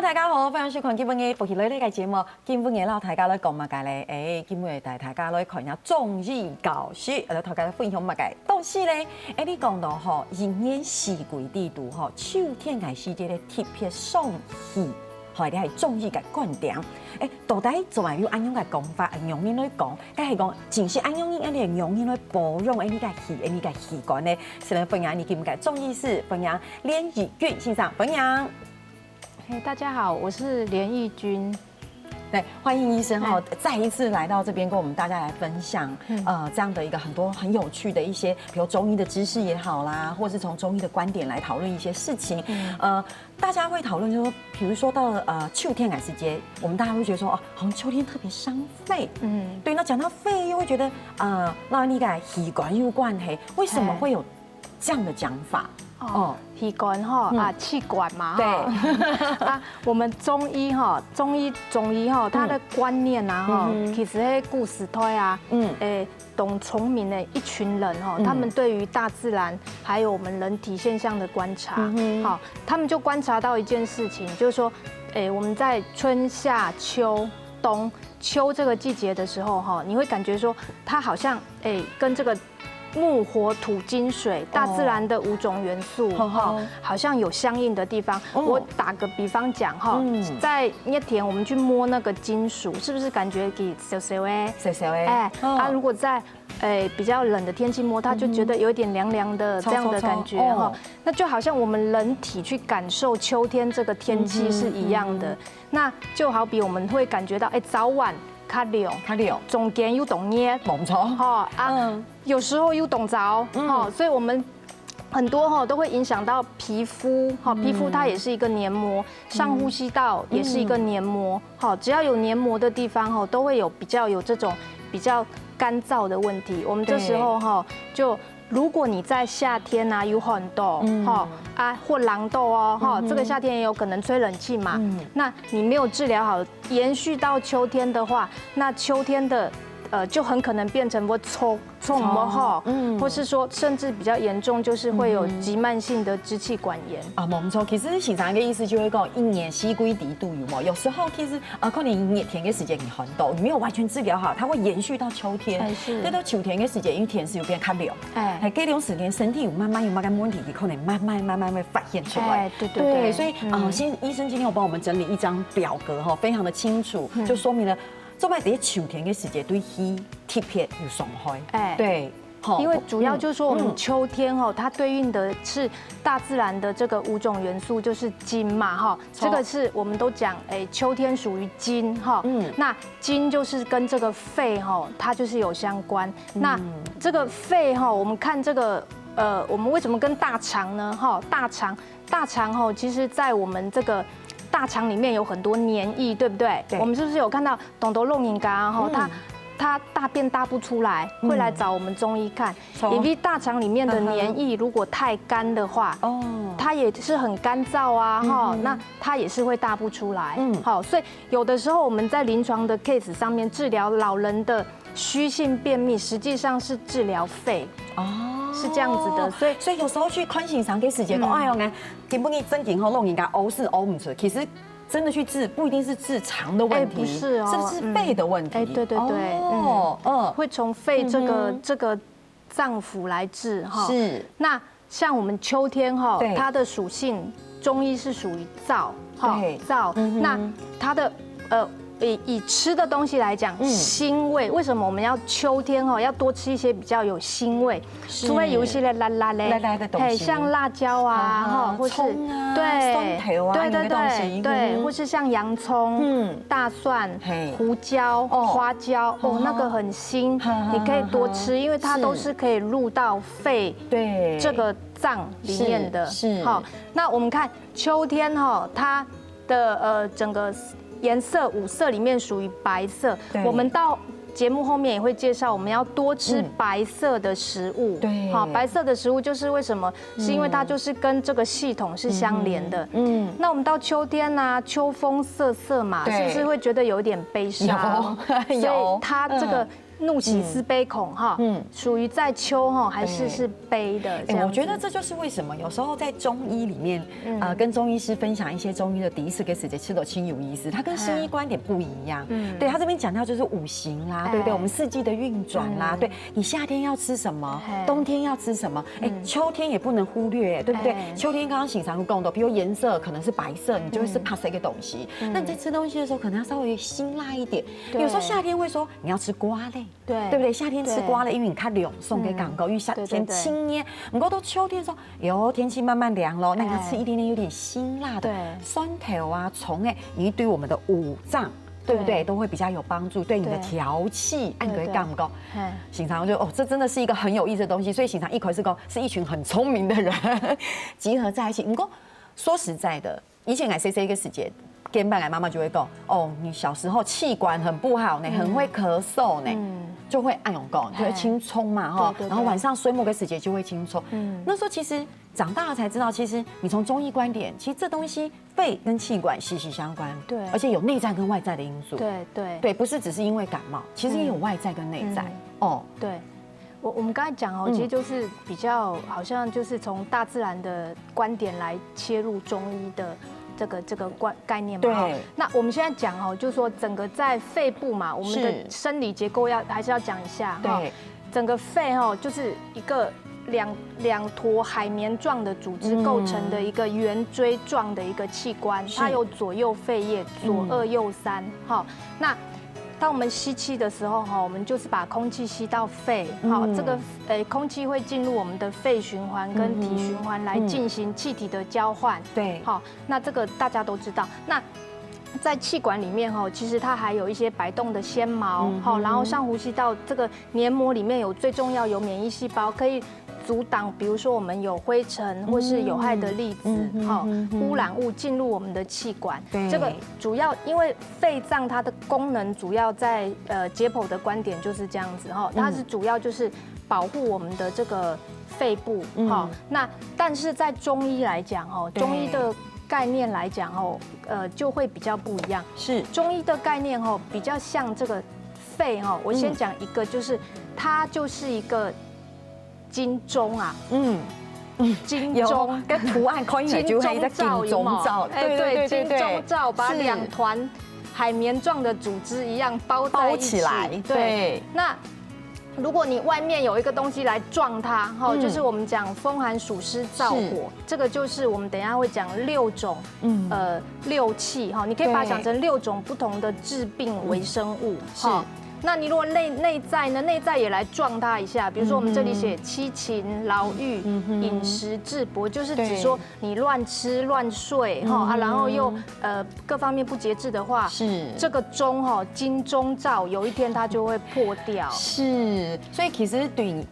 大家好，歡迎收看今晚嘅福氣女呢個節目。今晚嘅啦，大家咧講乜嘅咧？今晚帶大家咧看下綜藝教學，大家分享乜嘅？但是咧，你講到嗬，一年四季地度嗬，秋天係時節咧特別爽氣，係啲係綜藝嘅觀點。到底做埋要按樣嘅講法，用邊嚟講？梗係講，淨係按樣一啲用邊嚟保養呢個氣，呢個氣管咧。先嚟分享你見唔見？綜藝是分享連奕君先生分享。大家好，我是連奕君。对，欢迎医生哈，再一次来到这边跟我们大家来分享，这样的一个很多很有趣的一些，比如中医的知识也好啦，或是从中医的观点来讨论一些事情。大家会讨论就是说，比如说到了秋天感时节，我们大家会觉得说，哦，好像秋天特别伤肺。对，那讲到肺又会觉得那你个气管有关系，为什么会有这样的讲法？气管哈气管嘛对我们中医中医它的观念啊其实迄故事推啊，懂聪明的一群人他们对于大自然还有我们人体现象的观察，他们就观察到一件事情，就是说，我们在春夏秋冬秋这个季节的时候你会感觉说它好像跟这个木、火、土、金、水，大自然的5种元素好像有相应的地方。我打个比方讲在一田我们去摸那个金属，是不是感觉给小小的？如果在比较冷的天气摸，它就觉得有点凉凉的这样的感觉那就好像我们人体去感受秋天这个天气是一样的。那就好比我们会感觉到早晚较凉，中间又冻热，冇錯有时候又冻着所以我们很多都会影响到皮肤皮肤它也是一个黏膜，上呼吸道也是一个黏膜只要有黏膜的地方都会有比较有这种比较干燥的问题。我们这时候就如果你在夏天有很多或狼痘这个夏天也有可能吹冷气嘛，那你没有治疗好，延续到秋天的话，那秋天的就很可能变成抽或是说甚至比较严重，就是会有急慢性的支气管炎冇錯，其實時常嘅意思就會講一年四季地度有冇？有時候其實可能熱天嘅時間很寒凍，你沒有完全治療好，它會延續到秋天。對到秋天嘅時間，因為天時又變較涼，係這段時間身體有慢慢問題，可能慢慢會發現出來。對，所以醫生今天有幫我們整理一張表格非常的清楚，就說明了。做埋啲秋天嘅時節對氣特別有傷害。對，因為主要就是說我們秋天它對應的是大自然的這個5種元素，就是金嘛這個是我們都講秋天屬於金那金就是跟這個肺它就是有相關。那這個肺我們看這個我們為什麼跟大腸呢？大腸其實在我們這個大腸里面有很多黏液，对不对？我们是不是有看到董头弄敏感它大便大不出来，会来找我们中医看。因为大肠里面的黏液如果太干的话，它也是很干燥那它也是会大不出来。所以有的时候我们在臨床的 case 上面治療老人的虛性便秘，實際上是治療肺。是這樣子的，所以有時候去看先生嘅時間講，哎呀，根本你真健康，弄人家嘔是嘔唔出，其實真的去治不一定是治腸的問題，不是是不是肺的問題？對，會從肺這個臟腑來治是。那像我們秋天它的屬性中醫是屬於燥燥，那它的以吃的東西來講，腥味，為什麼我們要秋天要多吃一些比較有腥味？除非有一些辣辣的東西，像辣椒或是對，或是像洋蔥、大蒜、胡椒、花椒，那個很腥，你可以多吃，因為它都是可以入到肺這個臟裡面的。那我們看秋天它的整個顏色5色裡面屬於白色，我們到节目后面也会介绍，我们要多吃白色的食物。对，好，白色的食物就是为什么？是因为它就是跟这个系统是相连的。那我们到秋天啊，秋风瑟瑟嘛，是不是会觉得有一点悲伤？有，所以它这个。怒喜思悲恐哈，属于在秋哈，还是悲的？我觉得这就是为什么有时候在中医里面，跟中医师分享一些中医的第一次给自己吃的亲有意思，它跟西医观点不一样。对他这边讲到就是五行啦，对不对？我们四季的运转啦，对你夏天要吃什么，冬天要吃什么，秋天也不能忽略，对不对？秋天刚刚醒常共的，比如颜色可能是白色，你就会是怕这个东西。那你在吃东西的时候，可能要稍微辛辣一点。有时候夏天会说你要吃瓜类。对不对？夏天吃瓜类，因为你看凉送给港口，因为夏天清噎。不过到秋天的时候，哟，天气慢慢凉了，那你吃一点点有点辛辣的酸头啊、虫你对我们的五脏，对不对，都会比较有帮助，对你的调气，按个杠高。醒常就这真的是一个很有意思的东西，所以醒常一口是是一群很聪明的人集合在一起。不过说实在的，以前I say一个时间。跟班来妈妈就会讲你小时候气管很不好呢，很会咳嗽呢，就会按勇讲，就会清冲嘛哈，然后晚上睡梦个时节就会清冲。那时候其实长大了才知道，其实你从中医观点，其实这东西肺跟气管息息相关，对，而且有内在跟外在的因素，对，不是只是因为感冒，其实也有外在跟内在对。我们刚才讲其实就是比较好像就是从大自然的观点来切入中医的。这个概念嘛，对。那我们现在讲就是说整个在肺部嘛，我们的生理结构还是要讲一下对。整个肺就是一个两坨海绵状的组织构成的一个圆锥状的一个器官，它有左右肺叶，左2右3那当我们吸气的时候我们就是把空气吸到肺，这个空气会进入我们的肺循环跟体循环来进行气体的交换，对，那这个大家都知道。那在气管里面其实它还有一些摆动的纤毛，然后上呼吸道这个黏膜里面最重要有免疫细胞可以。阻挡，比如说我们有灰尘或是有害的粒子、污染物进入我们的气管。这个主要因为肺脏它的功能主要在解剖的观点就是这样子它是主要就是保护我们的这个肺部那但是在中医来讲中医的概念来讲就会比较不一样。是中医的概念比较像这个肺我先讲一个，就是它就是一个。金钟啊，金钟跟图案可以就可以在金钟罩，对，金钟罩把2团海绵状的组织一样包在一起来，对。那如果你外面有一个东西来撞它，就是我们讲风寒暑湿燥火，这个就是我们等一下会讲6种6气你可以把它想成6种不同的致病微生物那你如果内在呢？内在也来撞它一下，比如说我们这里写七情、劳郁、饮食、智薄，就是指说你乱吃乱睡然后又各方面不节制的话，是这个钟金钟罩有一天它就会破掉。是，所以其实对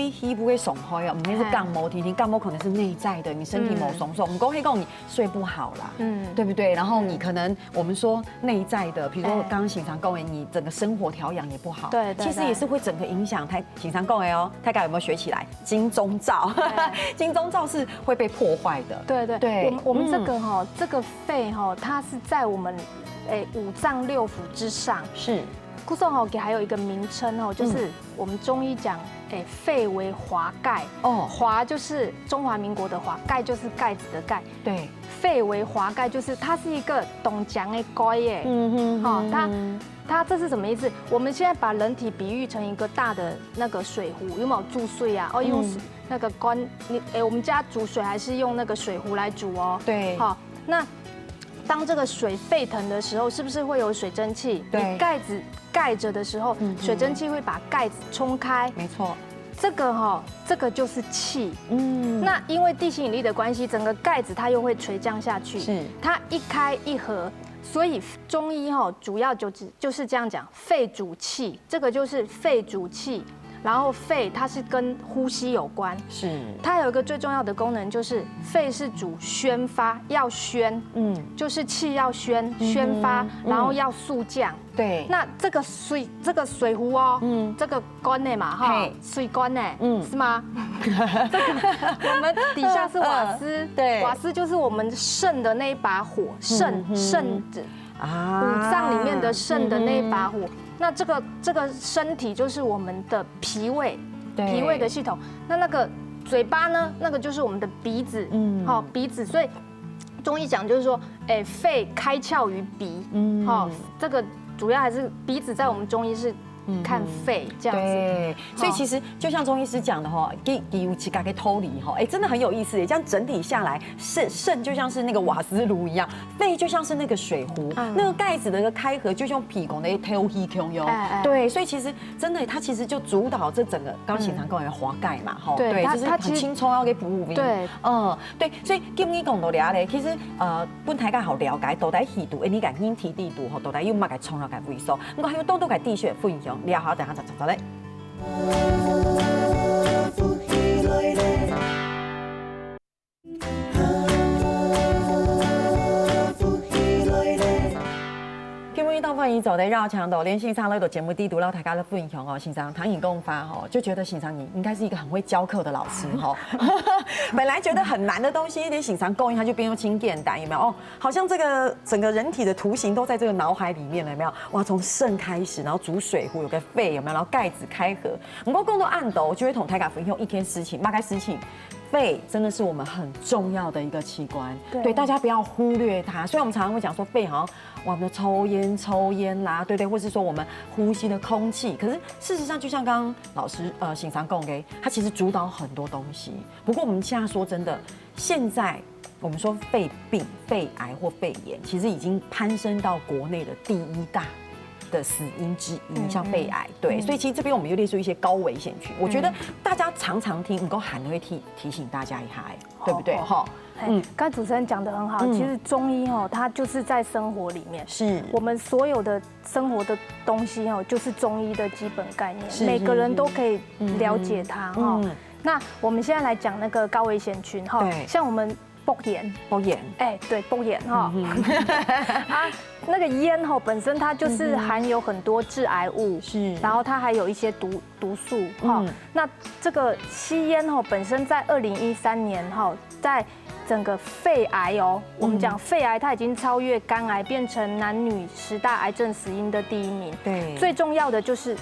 肺部会损害唔係是感冒天天，感冒可能是内在的，你身体某松松，唔講係講你睡不好啦，对不对？然后你可能我们说内在的，比如说刚刚醒常講你整个生活调养也不好，对，其实也是会整个影响。醒常講大家有没有学起来？金鐘罩，金鐘罩是会被破坏的。对，我们这个肺它是在我们5脏6腑之上。是，故送给还有一个名称就是我们中医讲肺为华盖华就是中华民国的华，盖就是盖子的盖。对，肺为华盖就是它是一个懂讲的盖耶。它这是什么意思？我们现在把人体比喻成一个大的那个水壶，有没有注水啊？用那个我们家煮水还是用那个水壶来煮对，那当这个水沸腾的时候，是不是会有水蒸气？对，盖子盖着的时候，水蒸气会把盖子冲开。没错。这个就是气，那因为地心引力的关系，整个盖子它又会垂降下去，是它一开一合，所以中医主要就是这样讲，肺主气，这个就是肺主气，然后肺它是跟呼吸有关，是它有一个最重要的功能，就是肺是主宣发，要宣，就是气要宣发，然后要速降。对，那这个水壶哦，这个关的嘛哈，水关的，是吗？这个我们底下是瓦斯，对，瓦斯就是我们肾的那一把火，肾啊，五脏里面的肾的那一把火。那这个身体就是我们的脾胃的系统。那个嘴巴呢，那个就是我们的鼻子，好鼻子。所以中医讲就是说，肺开窍于鼻，好这个。主要还是鼻子，在我们中医是看肺这样子。对，所以其实就像中医师讲的哈，给有气给偷离哈，真的很有意思耶。这样整体下来，肾就像是那个瓦斯炉一样，肺就像是那个水壶，那个盖子的一个开合就像屁股的偷气空哟。对，所以其实真的，它其实就主导这整个刚形常跟人滑盖嘛，哈，对，就是很轻松要给服务。对，对，所以今日讲到了咧，其实本台家好了解到底气度，你讲引体地度吼，到底要乜嘅冲落嘅位数，我还有多嘅地穴分享。聊好，等下再来。到欢迎走的绕墙的，连线上那个节目低读到大家的分享哦，欣赏唐颖共发哈，就觉得欣赏你应该是一个很会教课的老师哈。本来觉得很难的东西，一点欣赏供应它就变成轻简单，有没有？哦，好像这个整个人体的图形都在这个脑海里面了，有没有？哇，从肾开始，然后煮水壶有个肺，有没有？然后盖子开合，不过更多按斗就会同大家分享一天事情，大概事情。肺真的是我们很重要的一个器官，对大家不要忽略它。虽然我们常常会讲说肺好像我们抽烟啦，对对，或是说我们呼吸的空气，可是事实上就像刚刚老师欣赏讲的，它其实主导很多东西。不过我们现在说真的，现在我们说肺病、肺癌或肺炎，其实已经攀升到国内的第一大的死因之一，像肺癌，对，所以其实这边我们又列出一些高危险群，我觉得大家常常听，能够喊会提醒大家一下，对不对？哈，刚才主持人讲得很好，其实中医哦，它就是在生活里面，是我们所有的生活的东西哦，就是中医的基本概念，每个人都可以了解它哈。那我们现在来讲那个高危险群哈，像我们。爆烟，对，爆烟哈，那个烟哈本身它就是含有很多致癌物，是，然后它还有一些毒素哈。那这个吸烟哈本身在2013年哈，在整个肺癌哦，我们讲肺癌它已经超越肝癌，变成男女10大癌症死因的第1名。对，最重要的就是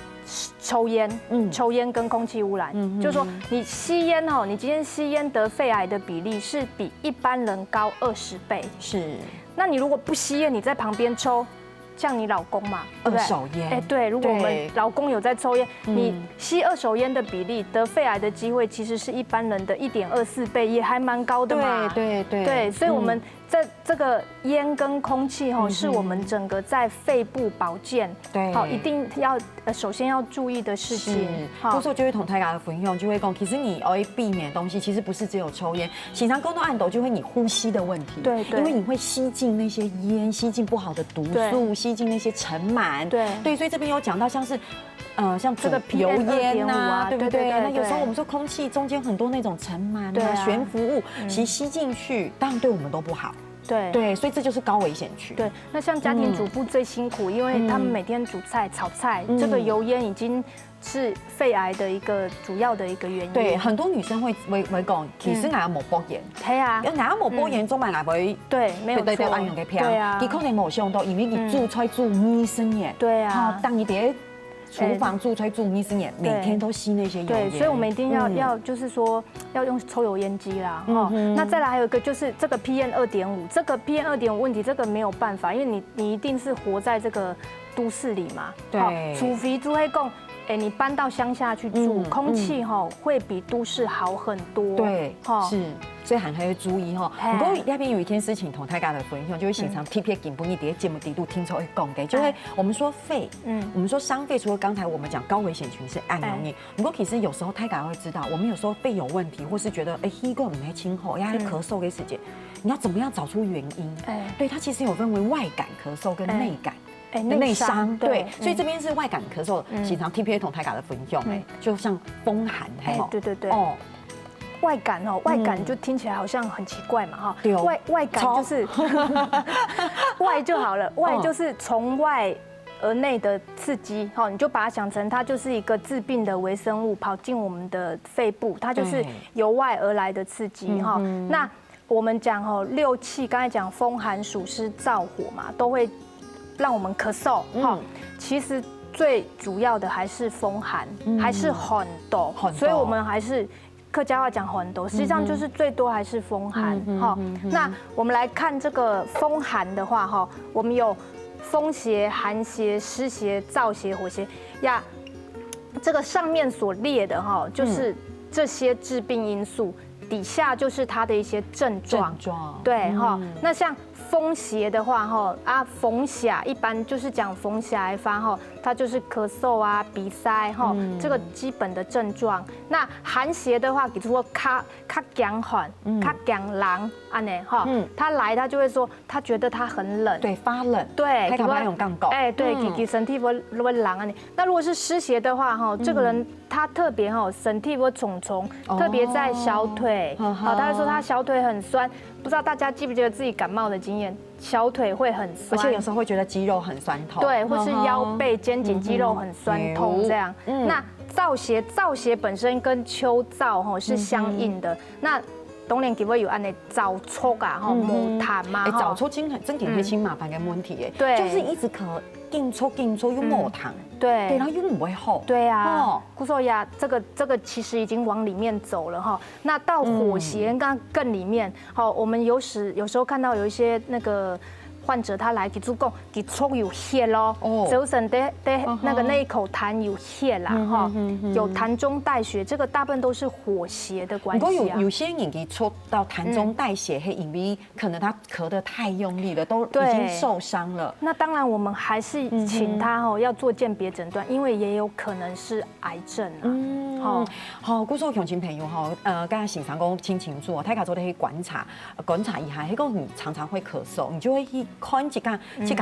抽烟，抽烟跟空气污染，就是说你吸烟哦，你今天吸烟得肺癌的比例是比一般人高20倍。是，那你如果不吸烟，你在旁边抽。像你老公嘛，对不对？二手烟，对，如果我们老公有在抽烟，你吸二手烟的比例得肺癌的机会其实是一般人的1.24倍，也还蛮高的嘛。对，所以我们在这个烟跟空气哈，是我们整个在肺部保健，好，一定要首先要注意的事情。到时候就会同大家的分享，就会讲，其实你要避免的东西，其实不是只有抽烟，经常沟通按斗就会你呼吸的问题，对，因为你会吸进那些烟，吸进不好的毒素。吸进那些尘螨，对，所以这边有讲到像是，像这个油烟呐，对不对？那有时候我们说空气中间很多那种尘螨啊、悬浮物，其实吸进去，当然对我们都不好。对，所以这就是高危险区。对，那像家庭主妇最辛苦，因为他们每天煮菜、炒菜，这个油烟已经是肺癌的一个主要的一个原因。对，很多女生会讲，其实癌冇保炎。係啊，癌冇保炎，做埋癌會對，沒有錯。對安樣嘅票，佢可能冇想到，因為佢煮菜煮醫生嘢。對啊。當你哋廚房煮菜煮醫生嘢，每天都吸那些油煙。對，所以我們一定要就是說要用抽油煙機啦。那再來還有一個就是這個 PM2.5，這個 PM2.5問題，這個沒有辦法，因為你一定是活在這個都市裡嘛。對。除非就會講。你搬到鄉下去住，空氣哈會比都市好很多。對，是，所以還要注意哈。不過那邊有一件事情同大家的分享，就會經常 TP 緊繃一疊節目低度聽出會講嘅，就會我們說肺，我們說傷肺，除了剛才我們講高危險群是按容易，不過其實有時候大家會知道，我們有時候肺有問題，或是覺得氣管唔係清喉，呀咳嗽嘅時間，你要怎麼樣找出原因？對，它其實有分為外感咳嗽跟內感。内伤对，所以这边是外感咳嗽，经常 TPA 同台感的分用，就像风寒，对对对，哦。外感外感就听起来好像很奇怪嘛哈，外感就是外就好了，外就是从外而内的刺激，你就把它想成它就是一个致病的微生物跑进我们的肺部，它就是由外而来的刺激哈。那我们讲六气，刚才讲风寒暑湿燥火嘛，都会让我们咳嗽哈。其实最主要的还是风寒，还是寒毒，所以我们还是。客家话讲寒毒，实际上就是最多还是风寒哈。那我们来看这个风寒的话哈，我们有风邪、寒邪、湿邪、燥邪、火邪呀。这个上面所列的哈，就是这些致病因素，底下就是它的一些症状。对哈，那像风邪的话哈风邪一般就是讲风邪来发哈，它就是咳嗽啊、鼻塞哈，这个基本的症状。那寒邪的话，比如说较强寒、较强冷安尼哈，他来他就会说他觉得他很冷，对，发冷，对，开卡用杠狗，对，身体会冷安尼。那如果是湿邪的话哈，这个人他特别身体会肿，特别在小腿，他会说他小腿很酸。不知道大家记不记得自己感冒的经验，小腿会很酸，而且有时候会觉得肌肉很酸痛，对，或是腰背、肩颈肌肉很酸痛这样。那燥邪本身跟秋燥是相应的。那当然佢會有安尼早促啊，無痰嘛，早促真挺會輕麻煩嘅問題誒，對，就是一直咳，硬搓又冇痰，对，然後又唔會好，對啊，骨瘦呀，这个其实已经往里面走了哈。那到火邪更里面，我们有时候看到有一些那个。患者他来，佢講佢搓有血咯，手上那一口痰有血啦，哈，有痰中帶血，這個大部分都是火邪的關係啊。不過有些人佢搓到痰中帶血，係因為可能他咳得太用力了，都已經受傷了。那當然，我們還是請他要做鑑別診斷，因為也有可能是癌症啊。好，故說鄉親朋友剛才先生講清楚，大家做得去觀察一下，迄個你常常會咳嗽，你就會去。看這個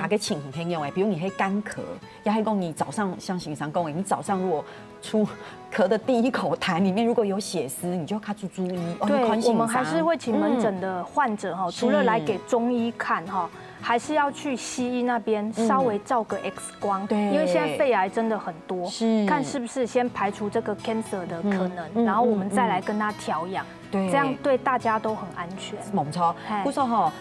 嘅情形用誒，比如你係乾咳，也係講你早上像先生講誒，你早上如果出咳的第一口痰裡面如果有血絲，你就要開始注意。對，我們還是會請門診的患者除了來給中醫看還是要去西醫那邊稍微照個 X 光，因為現在肺癌真的很多，看是不是先排除這個 cancer 的可能，然後我們再來跟他調養。對，這樣對大家都很安全。冇錯，不過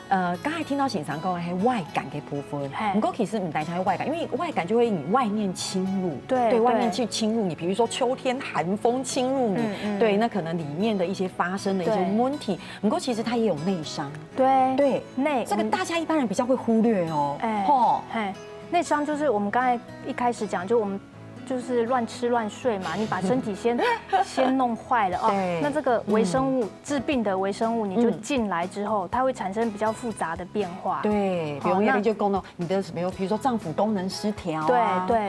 剛才聽到先生講嘅係外感嘅部分，不過其實唔單止係外感，因為外感就會你外面侵入，對外面去侵入你，比如說秋天寒風侵入你，對，那可能裡面的一些發生的一些問題，不過其實它也有內傷，對，這個大家一般人比較會忽略哦，內傷就是我們剛才一開始講，就我們。就是亂吃亂睡嘛，你把身體先弄壞了那這個微生物致病的微生物，你就進來之後，它會產生比較複雜的變化。對，比如就講到你的比如說臟腑功能失調對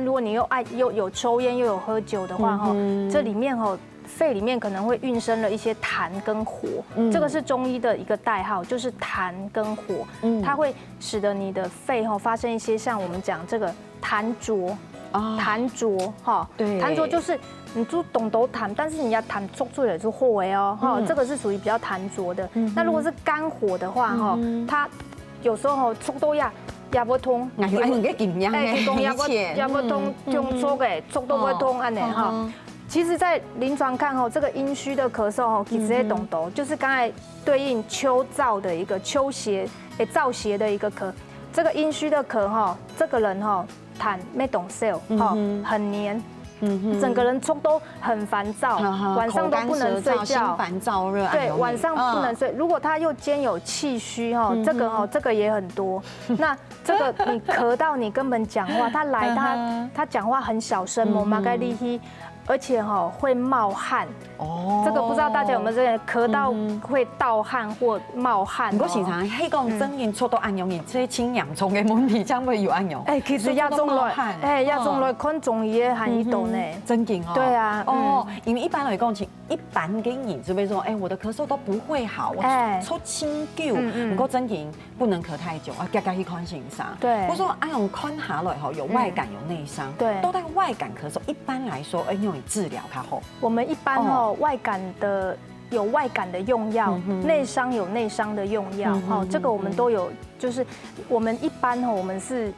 如果你又有抽煙又有喝酒的話這裡面肺裡面可能會運生了一些痰跟火，這個是中醫的一個代號，就是痰跟火，它會使得你的肺發生一些像我們講這個痰濁。痰濁對，痰濁就是你就懂得痰，但是你要痰捉住也是火這個是屬於比較痰濁的。那如果是肝火的話它有時候捉到也不通，也不通，中捉都不通安尼其實，在臨床看這個陰虛的咳嗽其實也懂得，就是剛才對應秋燥的一個秋邪燥邪的一個咳，這個陰虛的咳這個人痰沒懂笑，很黏，整個人都很煩躁，晚上都不能睡覺，心煩躁熱，對，晚上不能睡。如果他又兼有氣虛這個也很多。那這個你咳到你根本講話，他來他講話很小聲，冇馬該力氣。而且會冒汗，這個不知道大家有沒有這個咳到會盜汗或冒汗。如果時常喺講真言錯到暗用，而且清洋蟲嘅問題將會有暗用。其實亞種類看中醫嘅含義度呢，呢，真紧哦。对啊，哦，因为一般来讲，一般给你就会说，哎，我的咳嗽都不会好，我抽清灸，不过真紧不能咳太久啊，加加去看先生。对，我说哎呦，看下来哈，有外感有内伤，对，都带外感咳嗽。一般来说，哎，用以治疗它后，我们一般哦外感的。有外感的用药，内伤有内伤的用药，这个我们都有。就是我们一般我们是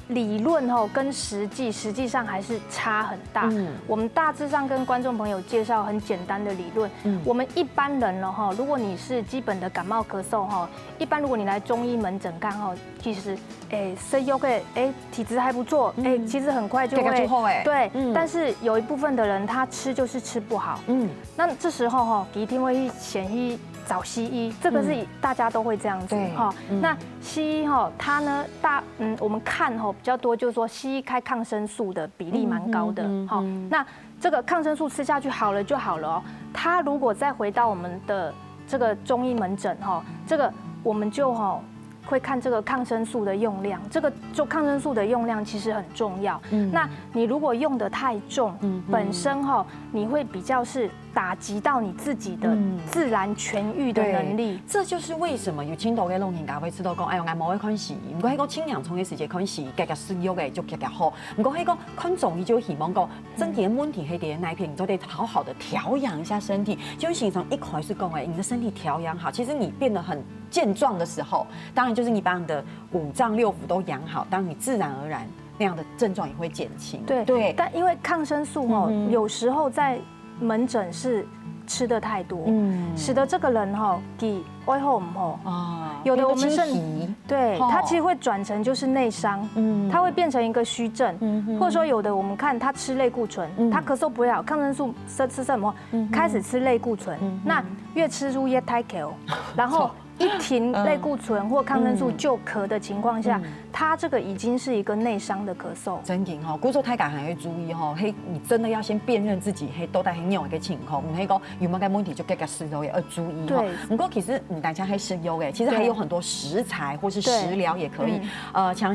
理论跟实际上还是差很大。我们大致上跟观众朋友介绍很简单的理论。我们一般人如果你是基本的感冒咳嗽一般如果你来中医门诊看其实身优的体质还不错，其实很快就会对。但是有一部分的人他吃就是吃不好，那这时候一定会先去找西医，这个是大家都会这样子那西医它呢我们看比较多，就是说西医开抗生素的比例蛮高的那这个抗生素吃下去好了就好了哦。它如果再回到我们的这个中医门诊这个我们就会看这个抗生素的用量，这个就抗生素的用量其实很重要。那你如果用得太重，本身你会比较是打击到你自己的自然痊愈的能力。这就是为什么有青岛嘅老人家会知道讲，哎呦，俺冇去看西医，不过迄个清凉从嘅时节看西医，加适药嘅就加好。不过迄个看中医就希望讲，身体的问题，迄啲那一片你都得好好的调养一下身体。就形成一开始讲，你的身体调养好，其实你变得很健壮的时候，当然就是你把你的五脏六腑都养好，当你自然而然那样的症状也会减轻。对，但因为抗生素有时候在门诊是吃的太多，使得这个人给胃后有的我们是对他其实会转成就是内伤，他会变成一个虚症，或者说有的我们看他吃类固醇，他咳嗽不会好，抗生素吃什么，开始吃类固醇，那越吃入越太咳，然后一停类固醇或抗生素就咳的情况下，它这个已经是一个内伤的咳嗽。真紧鼓奏太感还会注意嘿，你真的要先辨认自己都在很有一个情况，唔系讲有冇嘅问题就加食药要注意对。不过其实大家还食药嘅，其实还有很多食材或是食疗也可以。像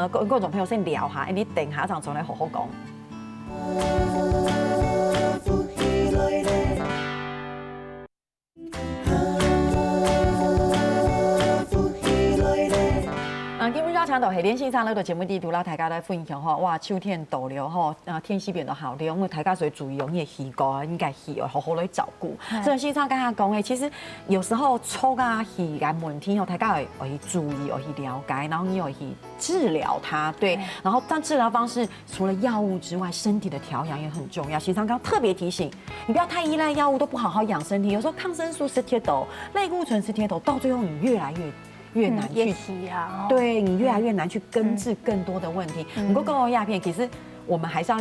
跟各种朋友先聊下，你等下场再来好好讲。今日强度系连线上呢个节目地图啦，大家来分享哇，秋天到了天气变得好了，我们大家所以注意你的鼻哥应该是要好好来照顾。所以线上跟他讲其实有时候抽啊鼻炎问题大家要去注意，要去了解，然后你要去治疗它，对。然后但治疗方式除了药物之外，身体的调养也很重要。线上刚特别提醒，你不要太依赖药物，都不好好养身体。有时候抗生素是贴头，类固醇是贴头，到最后你越难去对你越来越难去根治更多的问题。不过高鸦片，其实我们还是要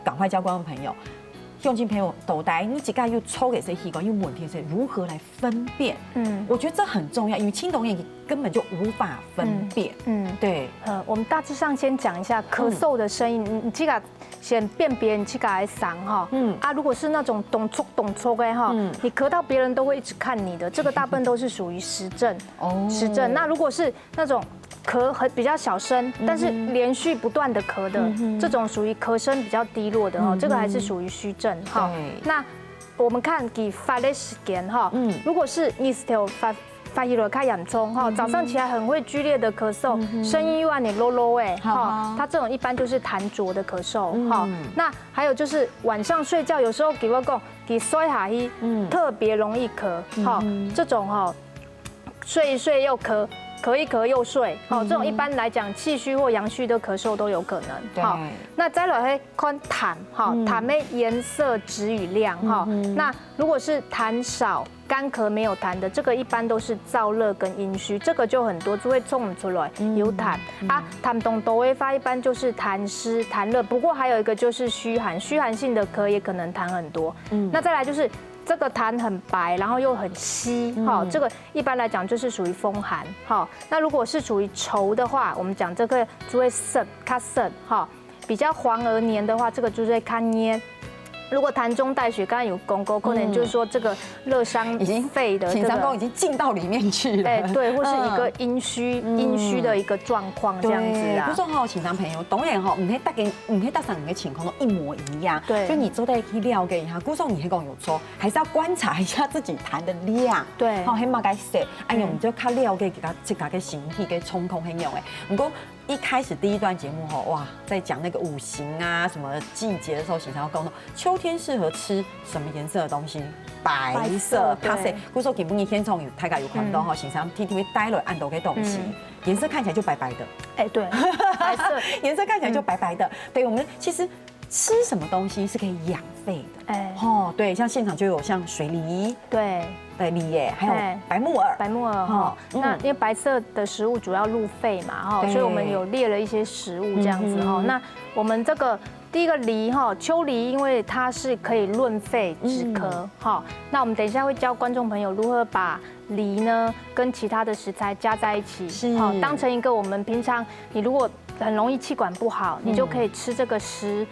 赶快教观众朋友，用尽朋友斗呆，你几个又抽给谁提供？因为问题是如何来分辨？我觉得这很重要，因为青懂眼根本就无法分辨。对。我们大致上先讲一下咳嗽的声音，你这个先辨别你这个来嗓如果是那种咚戳的你咳到别人都会一直看你的，这个大部分都是属于实症。实症。那如果是那种咳比较小声，但是连续不断的咳的，这种属于咳声比较低落的这个还是属于虚症那我们看给发的时间如果是你是发起了开养中早上起来很会剧烈的咳嗽，声音又让你 low 它这种一般就是痰浊的咳嗽那还有就是晚上睡觉有时候给我讲给睡下去特别容易咳这种睡一睡又咳一咳又睡这种一般来讲气虚或阳虚的咳嗽都有可能那再来看痰痰的颜色质与量那如果是痰少干咳没有痰的，这个一般都是燥热跟阴虚，这个就很多就会冲出来有痰痰动都会发一般就是痰湿痰热，不过还有一个就是虚寒性的咳也可能痰很多那再来就是这个痰很白，然后又很稀这个一般来讲就是属于风寒那如果是属于稠的话，我们讲这个就会涩比较黄而黏的话，这个就会看捏如果痰中带血，刚才有公沟，可能就是说这个热伤已经肺的心伤沟已经进到里面去了。哎，对，或是一个阴虚的一个状况这样子啊。不是哈，心脏朋友，当然哈，唔可以搭上你的情况都一模一样。对，所以你做在去了解一下，估算你还讲有错，还是要观察一下自己痰的量。对，好，起码该说，哎呦，你就较了解自己的形体跟冲控很用诶。不过一开始第一段节目哈，哇，在讲那个五行啊什么季节的时候，形常要沟通，秋天适合吃什么颜色的东西？白色。它是，故说基本你天从大概有看到哈，形常天天会带了按到个东西，颜色看起来就白白的。哎，对，白色颜色看起来就白白的。对，我们其实吃什么东西是可以养肺的。哎，哦，对，像现场就有像水梨。对。梨耶，还有白木耳，哈，那因为白色的食物主要入肺嘛，哈，所以我们有列了一些食物这样子哈。那我们这个第一个梨哈，秋梨，因为它是可以润肺止咳，哈。那我们等一下会教观众朋友如何把梨呢跟其他的食材加在一起，好，当成一个我们平常你如果很容易气管不好，你就可以吃这个食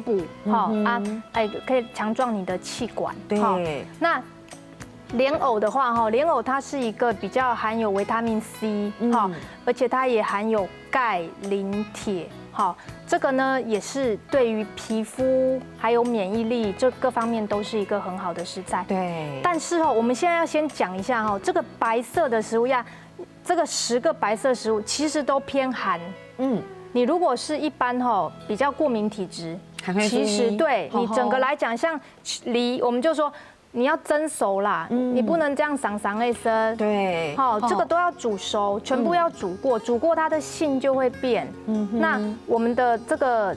补，哈啊，哎，可以强壮你的气管，对，那。莲藕的话，哈，莲藕它是一个比较含有维他命 C， 哈，而且它也含有钙、磷、铁，好，这个呢也是对于皮肤还有免疫力这各方面都是一个很好的食材。对。但是哦，我们现在要先讲一下哈，这个白色的食物呀，这个10个白色食物其实都偏寒。你如果是一般哈比较过敏体质，其实对你整个来讲，像梨，我们就说。你要蒸熟啦，你不能这样散一生。对，好，这个都要煮熟，全部要煮过它的性就会变。那我们的这个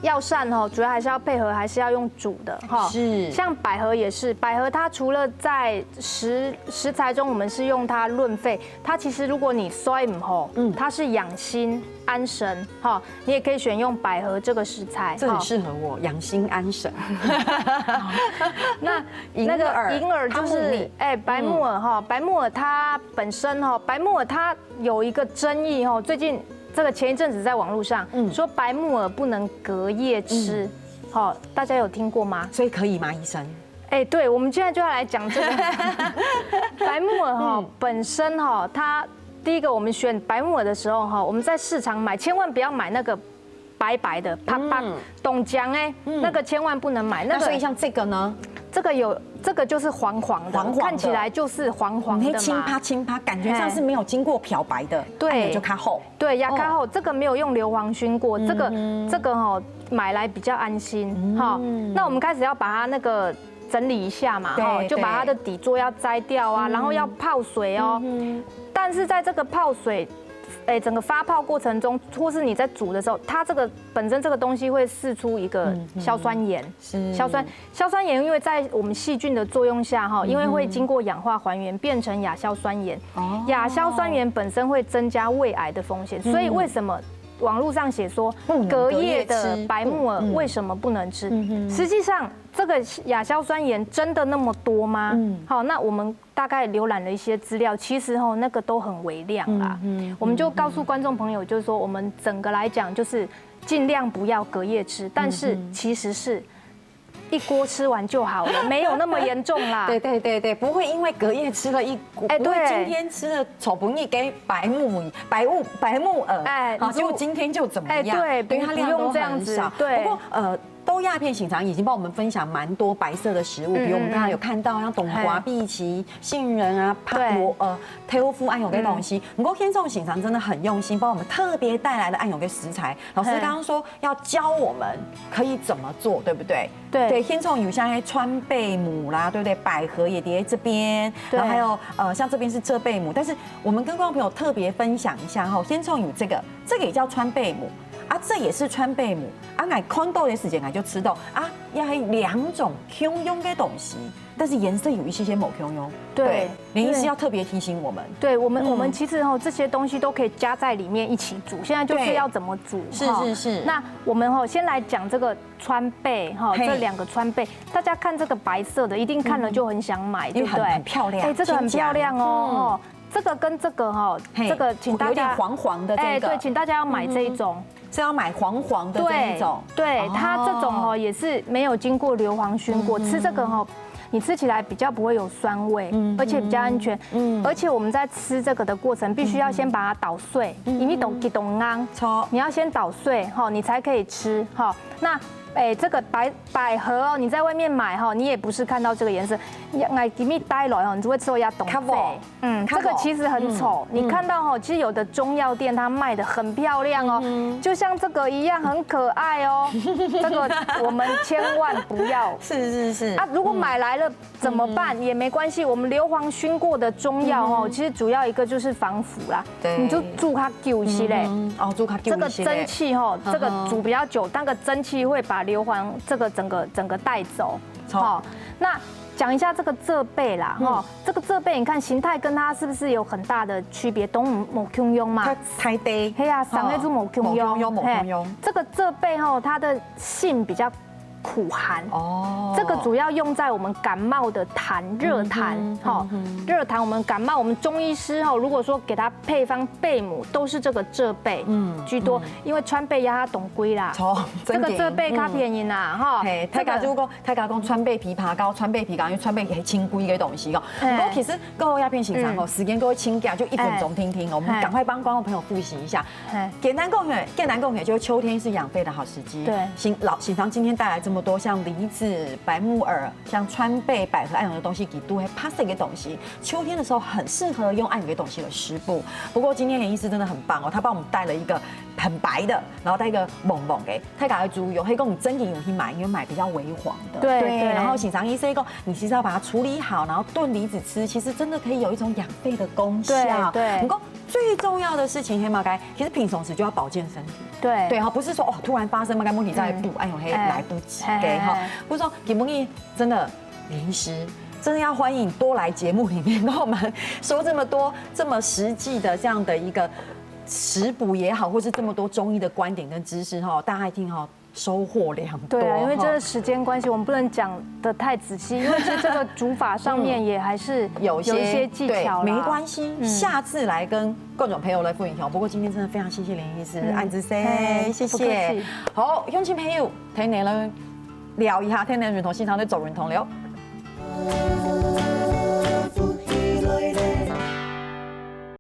药膳哈，主要还是要配合，还是要用煮的哈。是，像百合也是，百合它除了在食材中我们是用它润肺，它其实如果你衰唔好，它是养心安神哈，你也可以选用百合这个食材，这很适合我养心安神。那个银耳就是白木耳哈，白木耳它本身哈，白木耳它有一个争议哈，最近。这个前一阵子在网络上说白木耳不能隔夜吃，好，大家有听过吗？所以可以吗，医生？哎，对，我们现在就要来讲这个白木耳哈，本身哈，它第一个我们选白木耳的时候哈，我们在市场买，千万不要买那个白白的啪啪冻浆哎，那个千万不能买。那所以像这个呢？这个就是黄黄的，看起来就是黄黄的嘛，轻趴，感觉上是没有经过漂白的，对，就卡厚，对，压卡厚，这个没有用硫磺熏过，这个哈买来比较安心哈。那我们开始要把它那个整理一下嘛，哈，就把它的底座要摘掉啊，然后要泡水哦。但是在这个泡水。整个发泡过程中，或是你在煮的时候，它这个本身这个东西会释出一个硝酸盐，硝酸盐，因为在我们细菌的作用下哈，因为会经过氧化还原变成亚硝酸盐，亚硝酸盐本身会增加胃癌的风险，所以为什么？网络上写说隔夜的白木耳为什么不能吃？实际上，这个亚硝酸盐真的那么多吗？好，那我们大概浏览了一些资料，其实那个都很微量啦。我们就告诉观众朋友，就是说我们整个来讲，就是尽量不要隔夜吃，但是其实是。一锅吃完就好了，没有那么严重啦。对，不会因为隔夜吃了一锅，不会今天吃了丑不易给白木耳，结果今天就怎么样？对，它量都很少。不过豆亚片醒常已经帮我们分享蛮多白色的食物，比如我们刚刚有看到像冬瓜、荸荠、杏仁啊、豆腐、安永的东西。不过天纵醒常真的很用心，帮我们特别带来了安永的食材。老师刚刚说要教我们可以怎么做，对不对？对，天纵有像川贝母啦，对不对？百合也叠在这边，然后还有像这边是浙贝母，但是我们跟观众朋友特别分享一下哈，天纵有这个也叫川贝母。这也是川贝母，俺看到的时间俺就吃到要2种 Q 用的东西，但是颜色有一些某 Q 用。对，林医师要特别提醒我们。对我们其实这些东西都可以加在里面一起煮，现在就是要怎么煮。是。那我们先来讲这个川贝这2个川贝，大家看这个白色的，一定看了就很想买，对不对？很漂亮。这个很漂亮哦。这个跟这个哈，这个请大家有点黄黄的这个，对，请大家要买这一种。是要买黄黄的这一种，对，它这种哈也是没有经过硫磺熏过，吃这个哈，你吃起来比较不会有酸味，而且比较安全。而且我们在吃这个的过程，必须要先把它捣碎，因为懂安，你要先捣碎哈，你才可以吃哈。那这个百合哦，你在外面买哈，你也不是看到这个颜色，来给你带来哦，你就会吃到要懂肺。这个其实很丑，你看到哈，其实有的中药店它卖的很漂亮哦，就像这个一样很可爱哦。这个我们千万不要。是啊，如果买来了怎么办？也没关系，我们硫磺熏过的中药哦，其实主要一个就是防腐啦，你就煮它久一些嘞。哦，煮它久一些。这个蒸汽哈，这个煮比较久，那个蒸汽会把硫磺这个整个带走。好，那讲一下这个浙贝啦，哈，这个浙贝你看形态跟它是不是有很大的区别？都某 Q 用嘛，它太低。嘿呀，上那只某 Q 用，这个浙贝哈，它的性比较苦寒哦，这个主要用在我们感冒的痰，热痰哈，热痰我们感冒，我们中医师哈，如果说给他配方贝母，都是这个浙贝居多，因为川贝鸭它懂归啦，这个浙贝较便宜啦哈。太家如果太家讲川贝枇杷膏，川贝枇杷因为川贝系清贵嘅东西哦。不过其实够鸦片欣赏哦，时间各位请假就1分钟听听哦，我们赶快帮观众朋友复习一下。简单供血，就是秋天是养肺的好时机。对，喜堂今天带来这么多像梨子、白木耳、像川贝、百合、艾绒的东西，给都会 pass 的东西，秋天的时候很适合用艾绒的东西来食补。不过今天连医师真的很棒哦，他帮我们带了一个很白的，然后带一个蒙蒙给太搞的猪油，可以跟我们真点有去买，因为买比较微黄的。对，然后喜常医师说，你其实要把它处理好，然后炖梨子吃，其实真的可以有一种养肺的功效。对，不过最重要的事情，黑马该其实平常时就要保健身体。对哈，不是说哦突然发生嘛该问题再补，哎呦嘿来不及给哈，不是说给梦毅真的临时。真的要欢迎多来节目里面跟我们说这么多这么实际的这样的一个食补也好，或是这么多中医的观点跟知识哈，大家一听哈收获良多。对啊，因为这个时间关系，我们不能讲的太仔细，因为其实这个煮法上面也还是有一些技巧。没关系，下次来跟各种朋友来分享。不过今天真的非常谢谢林医师，安之 C， 谢谢。好，乡亲朋友，听你了聊一下，听你认同现场的走人同流。